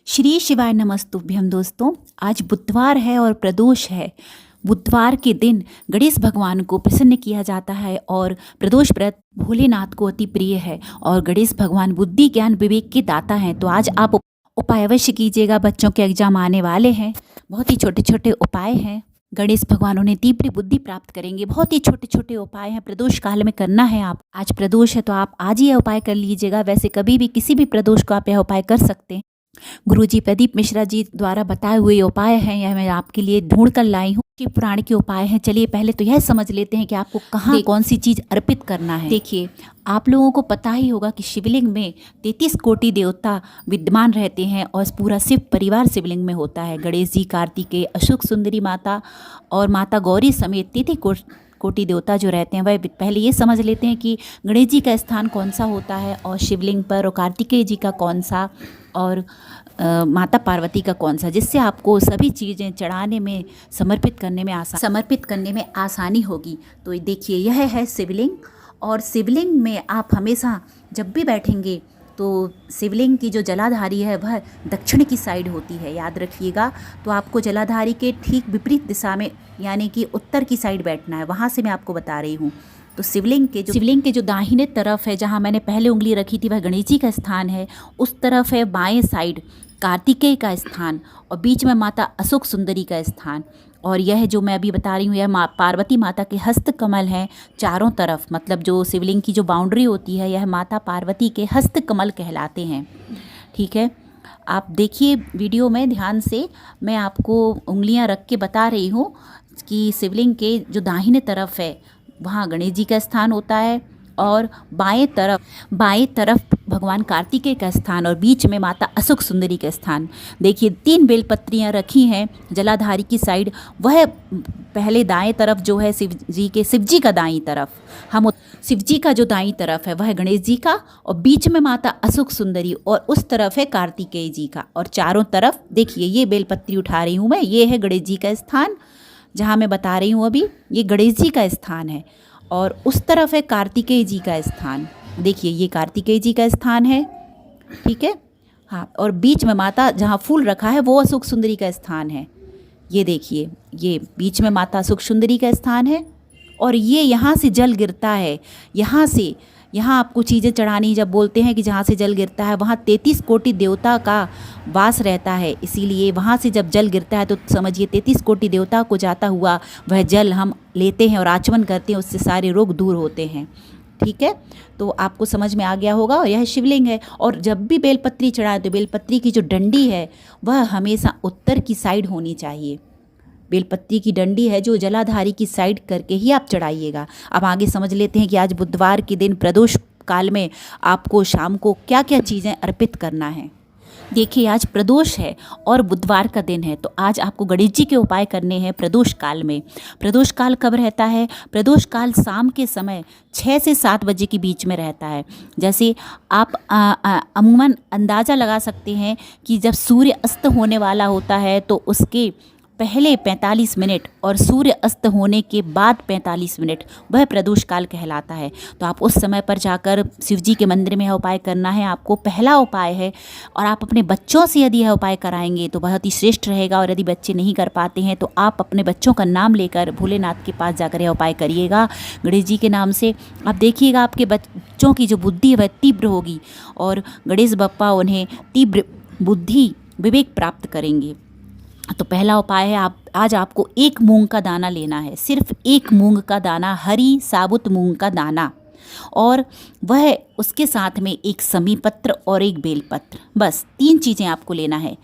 श्री शिवाय नमस्तुभ्यम। दोस्तों, आज बुधवार है और प्रदोष है। बुधवार के दिन गणेश भगवान को प्रसन्न किया जाता है और प्रदोष व्रत भोलेनाथ को अति प्रिय है और गणेश भगवान बुद्धि ज्ञान विवेक के दाता हैं। तो आज आप उपाय अवश्य कीजिएगा। बच्चों के एग्जाम आने वाले हैं। बहुत ही छोटे छोटे उपाय हैं। गणेश भगवान उन्हें तीव्र बुद्धि प्राप्त करेंगे। बहुत ही छोटे छोटे उपाय हैं, प्रदोष काल में करना है। आप आज प्रदोष है तो आप आज ही यह उपाय कर लीजिएगा। वैसे कभी भी किसी भी प्रदोष को आप यह उपाय कर सकते हैं। गुरुजी प्रदीप मिश्रा जी द्वारा बताए हुए उपाय हैं, यह मैं आपके लिए ढूंढ कर लाई हूँ कि पुराण के उपाय हैं। चलिए पहले तो यह समझ लेते हैं कि आपको कहाँ कौन सी चीज़ अर्पित करना है। देखिए, आप लोगों को पता ही होगा कि शिवलिंग में 33 कोटि देवता विद्यमान रहते हैं और पूरा शिव परिवार शिवलिंग में होता है। गणेश जी, कार्तिकेय, अशोक सुंदरी माता और माता गौरी समेत 33 कोटि देवता जो रहते हैं। वह पहले ये समझ लेते हैं कि गणेश जी का स्थान कौन सा होता है और शिवलिंग पर, और कार्तिकेय जी का कौन सा, और माता पार्वती का कौन सा, जिससे आपको सभी चीज़ें चढ़ाने में, समर्पित करने में आसानी होगी। तो देखिए, यह है शिवलिंग। और शिवलिंग में आप हमेशा जब भी बैठेंगे तो शिवलिंग की जो जलाधारी है वह दक्षिण की साइड होती है, याद रखिएगा। तो आपको जलाधारी के ठीक विपरीत दिशा में, यानी कि उत्तर की साइड बैठना है। वहाँ से मैं आपको बता रही हूँ। तो शिवलिंग के जो दाहिने तरफ है, जहाँ मैंने पहले उंगली रखी थी, वह गणेश जी का स्थान है। उस तरफ है बाएं साइड कार्तिकेय का स्थान और बीच में माता अशोक सुंदरी का स्थान। और यह जो मैं अभी बता रही हूँ, यह पार्वती माता के हस्त कमल हैं चारों तरफ। मतलब जो शिवलिंग की जो बाउंड्री होती है, यह माता पार्वती के हस्त कमल कहलाते हैं। ठीक है, आप देखिए वीडियो में ध्यान से। मैं आपको उंगलियां रख के बता रही हूँ कि शिवलिंग के जो दाहिने तरफ है वहाँ गणेश जी का स्थान होता है और बाएं तरफ भगवान कार्तिकेय का स्थान और बीच में माता अशोक सुंदरी का स्थान। देखिए, 3 बेलपत्रियां रखी हैं जलाधारी की साइड। वह पहले दाएं तरफ जो है शिव जी का दाईं तरफ, शिव जी का जो दाईं तरफ है वह गणेश जी का, और बीच में माता अशोक सुंदरी, और उस तरफ है कार्तिकेय जी का। और चारों तरफ देखिए, ये बेलपत्री उठा रही हूँ मैं, ये है गणेश जी का स्थान जहाँ मैं बता रही हूँ अभी, ये गणेश जी का स्थान है। और उस तरफ है कार्तिकेय जी का स्थान। देखिए, ये कार्तिकेय जी का स्थान है। ठीक है, हाँ। और बीच में माता जहाँ फूल रखा है वो अशोक सुंदरी का स्थान है। ये देखिए, ये बीच में माता अशोक सुंदरी का स्थान है। और ये यहाँ से जल गिरता है, यहाँ आपको चीज़ें चढ़ानी। जब बोलते हैं कि जहाँ से जल गिरता है वहाँ 33 कोटि देवता का वास रहता है, इसीलिए वहाँ से जब जल गिरता है तो समझिए 33 कोटि देवता को जाता हुआ वह जल हम लेते हैं और आचमन करते हैं, उससे सारे रोग दूर होते हैं। ठीक है, तो आपको समझ में आ गया होगा। और यह शिवलिंग है। और जब भी बेलपत्री चढ़ाए तो बेलपत्री की जो डंडी है वह हमेशा उत्तर की साइड होनी चाहिए। बेलपत्री की डंडी है जो जलाधारी की साइड करके ही आप चढ़ाइएगा। अब आगे समझ लेते हैं कि आज बुधवार के दिन प्रदोष काल में आपको शाम को क्या क्या चीज़ें अर्पित करना है। देखिए, आज प्रदोष है और बुधवार का दिन है, तो आज आपको गणेश जी के उपाय करने हैं प्रदोष काल में। प्रदोष काल कब रहता है? प्रदोष काल शाम के समय 6 से 7 बजे के बीच में रहता है। जैसे आप अमूमन अंदाज़ा लगा सकते हैं कि जब सूर्य अस्त होने वाला होता है तो उसके पहले 45 मिनट और सूर्य अस्त होने के बाद 45 मिनट वह प्रदोष काल कहलाता है। तो आप उस समय पर जाकर शिव जी के मंदिर में यह उपाय करना है। आपको पहला उपाय है, और आप अपने बच्चों से यदि यह उपाय कराएंगे तो बहुत ही श्रेष्ठ रहेगा। और यदि बच्चे नहीं कर पाते हैं तो आप अपने बच्चों का नाम लेकर भोलेनाथ के पास जाकर यह उपाय करिएगा गणेश जी के नाम से। आप देखिएगा, आपके बच्चों की जो बुद्धि है वह तीव्र होगी और गणेश बप्पा उन्हें तीव्र बुद्धि विवेक प्राप्त करेंगे। तो पहला उपाय है, आज आपको 1 मूंग का दाना लेना है। सिर्फ 1 मूंग का दाना, हरी साबुत मूंग का दाना, और वह उसके साथ में 1 समी पत्र और 1 बेलपत्र। बस 3 चीज़ें आपको लेना है।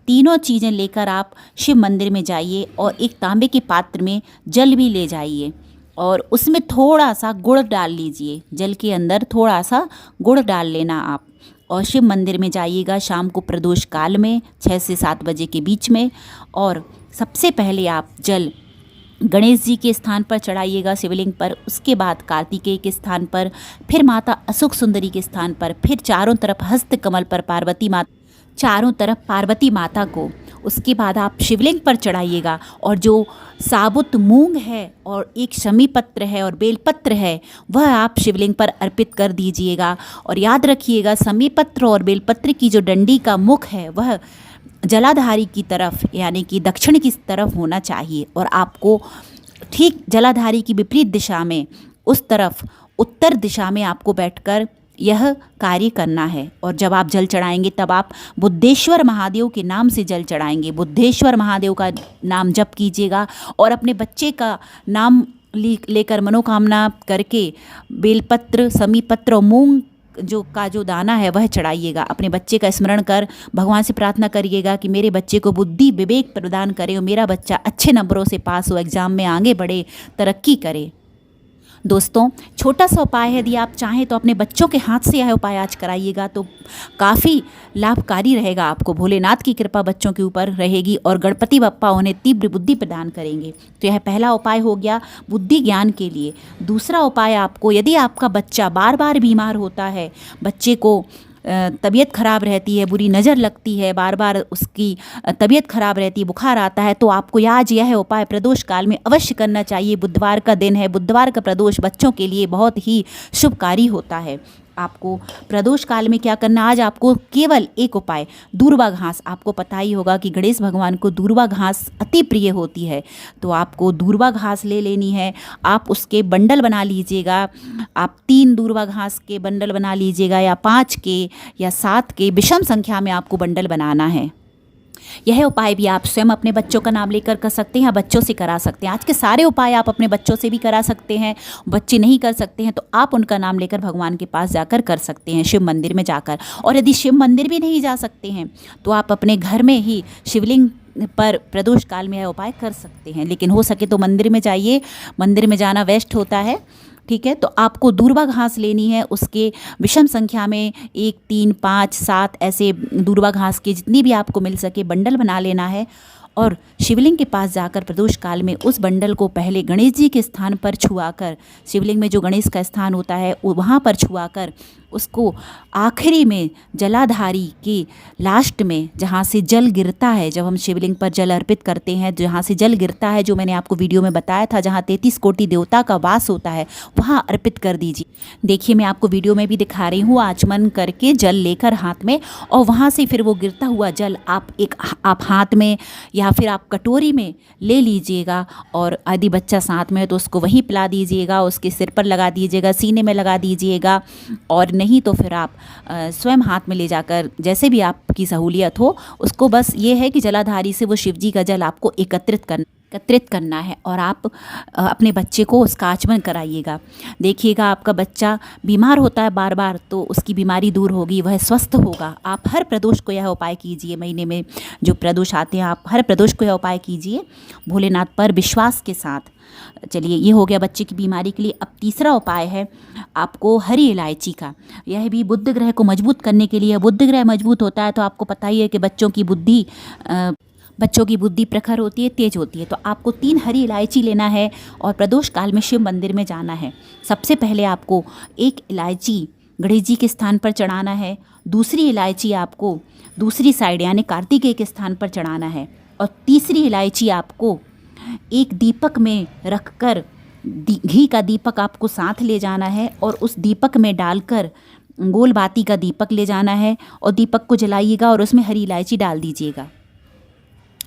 तीनों चीज़ें लेकर आप शिव मंदिर में जाइए और एक तांबे के पात्र में जल भी ले जाइए और उसमें थोड़ा सा गुड़ डाल लीजिए। जल के अंदर थोड़ा सा गुड़ डाल लेना आप, और शिव मंदिर में जाइएगा शाम को प्रदोष काल में 6 से 7 बजे के बीच में। और सबसे पहले आप जल गणेश जी के स्थान पर चढ़ाइएगा शिवलिंग पर, उसके बाद कार्तिकेय के स्थान पर, फिर माता अशोक सुंदरी के स्थान पर, फिर चारों तरफ हस्त कमल पर पार्वती माता को। उसके बाद आप शिवलिंग पर चढ़ाइएगा और जो साबुत मूंग है और 1 शमी पत्र है और बेलपत्र है वह आप शिवलिंग पर अर्पित कर दीजिएगा। और याद रखिएगा, शमी पत्र और बेलपत्र की जो डंडी का मुख है वह जलाधारी की तरफ यानी कि दक्षिण की तरफ होना चाहिए और आपको ठीक जलाधारी की विपरीत दिशा में उस तरफ उत्तर दिशा में आपको बैठकर यह कार्य करना है। और जब आप जल चढ़ाएंगे तब आप बुद्धेश्वर महादेव के नाम से जल चढ़ाएंगे। बुद्धेश्वर महादेव का नाम जप कीजिएगा और अपने बच्चे का नाम लेकर मनोकामना करके बेलपत्र, समीपत्र और मूंग जो दाना है वह चढ़ाइएगा। अपने बच्चे का स्मरण कर भगवान से प्रार्थना करिएगा कि मेरे बच्चे को बुद्धि विवेक प्रदान करे और मेरा बच्चा अच्छे नंबरों से पास हो, एग्ज़ाम में आगे बढ़े, तरक्की करे। दोस्तों, छोटा सा उपाय है, यदि आप चाहें तो अपने बच्चों के हाथ से यह उपाय आज कराइएगा तो काफ़ी लाभकारी रहेगा। आपको भोलेनाथ की कृपा बच्चों के ऊपर रहेगी और गणपति बप्पा उन्हें तीव्र बुद्धि प्रदान करेंगे। तो यह पहला उपाय हो गया बुद्धि ज्ञान के लिए। दूसरा उपाय आपको, यदि आपका बच्चा बार बार बीमार होता है, बच्चे को तबीयत ख़राब रहती है, बुरी नज़र लगती है, बार बार उसकी तबीयत ख़राब रहती है, बुखार आता है, तो आपको आज यह उपाय प्रदोष काल में अवश्य करना चाहिए। बुधवार का दिन है, बुधवार का प्रदोष बच्चों के लिए बहुत ही शुभकारी होता है। आपको प्रदोष काल में क्या करना, आज आपको केवल एक उपाय, दूर्वा घास, आपको पता ही होगा कि गणेश भगवान को दूर्वा घास अति प्रिय होती है, तो आपको दूर्वा घास ले लेनी है। आप उसके बंडल बना लीजिएगा। आप 3 दूर्वा घास के बंडल बना लीजिएगा या 5 के या 7 के, विषम संख्या में आपको बंडल बनाना है। यह उपाय भी आप स्वयं अपने बच्चों का नाम लेकर कर सकते हैं या बच्चों से करा सकते हैं। आज के सारे उपाय आप अपने बच्चों से भी करा सकते हैं। बच्चे नहीं कर सकते हैं तो आप उनका नाम लेकर भगवान के पास जाकर कर सकते हैं, शिव मंदिर में जाकर। और यदि शिव मंदिर भी नहीं जा सकते हैं तो आप अपने घर में ही शिवलिंग पर प्रदोष काल में यह उपाय कर सकते हैं। लेकिन हो सके तो मंदिर में जाइए, मंदिर में जाना बेस्ट होता है। ठीक है, तो आपको दूर्वा घास लेनी है, उसके विषम संख्या में 1, 3, 5, 7 ऐसे दूर्वा घास के जितनी भी आपको मिल सके बंडल बना लेना है और शिवलिंग के पास जाकर प्रदोष काल में उस बंडल को पहले गणेश जी के स्थान पर छुआकर, शिवलिंग में जो गणेश का स्थान होता है वहाँ पर छुआकर, उसको आखिरी में जलाधारी की लास्ट में जहाँ से जल गिरता है, जब हम शिवलिंग पर जल अर्पित करते हैं, जहाँ से जल गिरता है, जो मैंने आपको वीडियो में बताया था, जहाँ 33 कोटि देवता का वास होता है, वहाँ अर्पित कर दीजिए। देखिए, मैं आपको वीडियो में भी दिखा रही हूँ, आचमन करके जल लेकर हाथ में, और वहाँ से फिर वो गिरता हुआ जल आप हाथ में या फिर आप कटोरी में ले लीजिएगा। और यदि बच्चा साथ में है तो उसको वहीं पिला दीजिएगा, उसके सिर पर लगा दीजिएगा, सीने में लगा दीजिएगा, और नहीं तो फिर आप स्वयं हाथ में ले जाकर, जैसे भी आपकी सहूलियत हो, उसको बस ये है कि जलाधारी से वो शिव जी का जल आपको एकत्रित करना है और आप अपने बच्चे को उसका आचमन कराइएगा। देखिएगा, आपका बच्चा बीमार होता है बार बार तो उसकी बीमारी दूर होगी, वह स्वस्थ होगा। आप हर प्रदोष को यह उपाय कीजिए, महीने में जो प्रदोष आते हैं आप हर प्रदोष को यह उपाय कीजिए भोलेनाथ पर विश्वास के साथ। चलिए, ये हो गया बच्चे की बीमारी के लिए। अब तीसरा उपाय है आपको हरी इलायची का। यह भी बुध ग्रह को मजबूत करने के लिए। बुध ग्रह मजबूत होता है तो आपको पता ही है कि बच्चों की बुद्धि प्रखर होती है, तेज होती है। तो आपको 3 हरी इलायची लेना है और प्रदोष काल में शिव मंदिर में जाना है। सबसे पहले आपको 1 इलायची गणेश जी के स्थान पर चढ़ाना है, दूसरी इलायची आपको दूसरी साइड यानी कार्तिकेय के स्थान पर चढ़ाना है, और तीसरी इलायची आपको एक दीपक में रखकर, घी का दीपक आपको साथ ले जाना है और उस दीपक में डालकर, गोल बाती का दीपक ले जाना है और दीपक को जलाइएगा और उसमें हरी इलायची डाल दीजिएगा।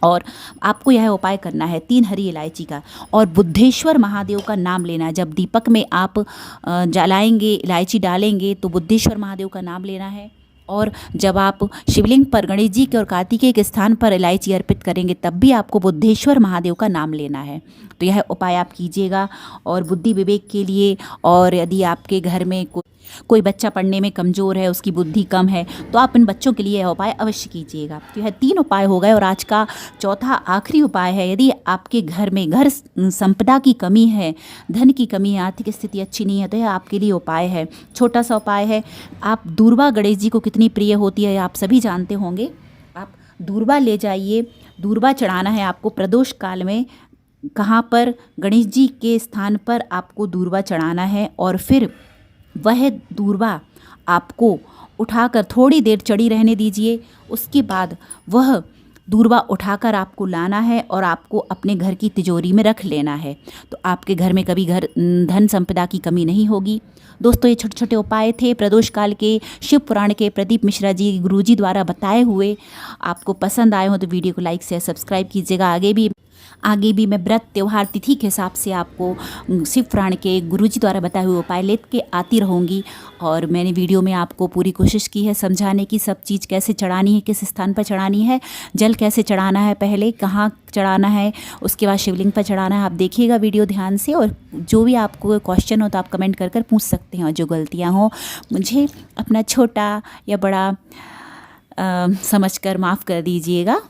और आपको यह उपाय करना है 3 हरी इलायची का, और बुद्धेश्वर महादेव का नाम लेना है। जब दीपक में आप जलाएंगे, इलायची डालेंगे तो बुद्धेश्वर महादेव का नाम लेना है। और जब आप शिवलिंग पर गणेश जी के और कार्तिकेय के स्थान पर इलायची अर्पित करेंगे तब भी आपको बुद्धेश्वर महादेव का नाम लेना है। तो यह उपाय आप कीजिएगा। और बुद्धि विवेक के लिए, और यदि आपके घर में कोई बच्चा पढ़ने में कमज़ोर है, उसकी बुद्धि कम है, तो आप इन बच्चों के लिए यह उपाय अवश्य कीजिएगा। तो यह 3 उपाय हो गए। और आज का चौथा आखिरी उपाय है, यदि आपके घर में घर संपदा की कमी है, धन की कमी है, आर्थिक स्थिति अच्छी नहीं है, तो यह आपके लिए उपाय है। छोटा सा उपाय है। आप दूर्वा गणेश जी को कितनी प्रिय होती है आप सभी जानते होंगे। आप दूर्वा ले जाइए, दूर्वा चढ़ाना है आपको प्रदोष काल में। कहाँ पर? गणेश जी के स्थान पर आपको दूर्वा चढ़ाना है, और फिर वह दूर्वा आपको उठाकर थोड़ी देर चढ़ी रहने दीजिए। उसके बाद वह दूर्वा उठाकर आपको लाना है और आपको अपने घर की तिजोरी में रख लेना है, तो आपके घर में कभी धन संपदा की कमी नहीं होगी। दोस्तों, ये छोटे छोटे उपाय थे प्रदोष काल के शिव पुराण के प्रदीप मिश्रा जी गुरुजी द्वारा बताए हुए। आपको पसंद आए हो तो वीडियो को लाइक शेयर सब्सक्राइब कीजिएगा। आगे भी मैं व्रत त्यौहार तिथि के हिसाब से आपको शिव पुराण के गुरुजी द्वारा बताए हुए उपाय लेके आती रहूँगी। और मैंने वीडियो में आपको पूरी कोशिश की है समझाने की, सब चीज़ कैसे चढ़ानी है, किस स्थान पर चढ़ानी है, जल कैसे चढ़ाना है, पहले कहाँ चढ़ाना है, उसके बाद शिवलिंग पर चढ़ाना है। आप देखिएगा वीडियो ध्यान से, और जो भी आपको क्वेश्चन हो तो आप कमेंट कर कर पूछ सकते हैं। और जो गलतियाँ हों मुझे अपना छोटा या बड़ा समझकर माफ़ कर दीजिएगा।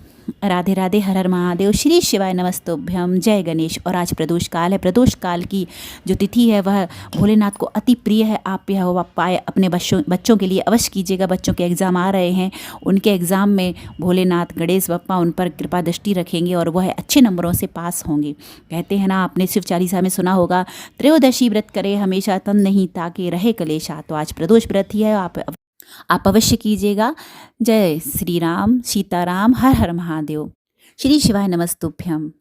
राधे राधे, हर हर महादेव, श्री शिवाय नमस्तुभ्यम, जय गणेश। और आज प्रदोष काल है। प्रदोष काल की जो तिथि है वह भोलेनाथ को अति प्रिय है। आप यह उपाय अपने बच्चों के लिए अवश्य कीजिएगा। बच्चों के एग्ज़ाम आ रहे हैं, उनके एग्ज़ाम में भोलेनाथ गणेश बप्पा उन पर कृपा दृष्टि रखेंगे और वह अच्छे नंबरों से पास होंगे। कहते हैं ना, आपने शिव चालीसा में सुना होगा, त्रयोदशी व्रत करे हमेशा तन नहीं ताकि रहे कलेशा। तो आज प्रदोष व्रत ही है, आप अवश्य कीजिएगा। जय श्री राम, सीताराम, हर हर महादेव, श्री शिवाय नमस्तुभ्यम।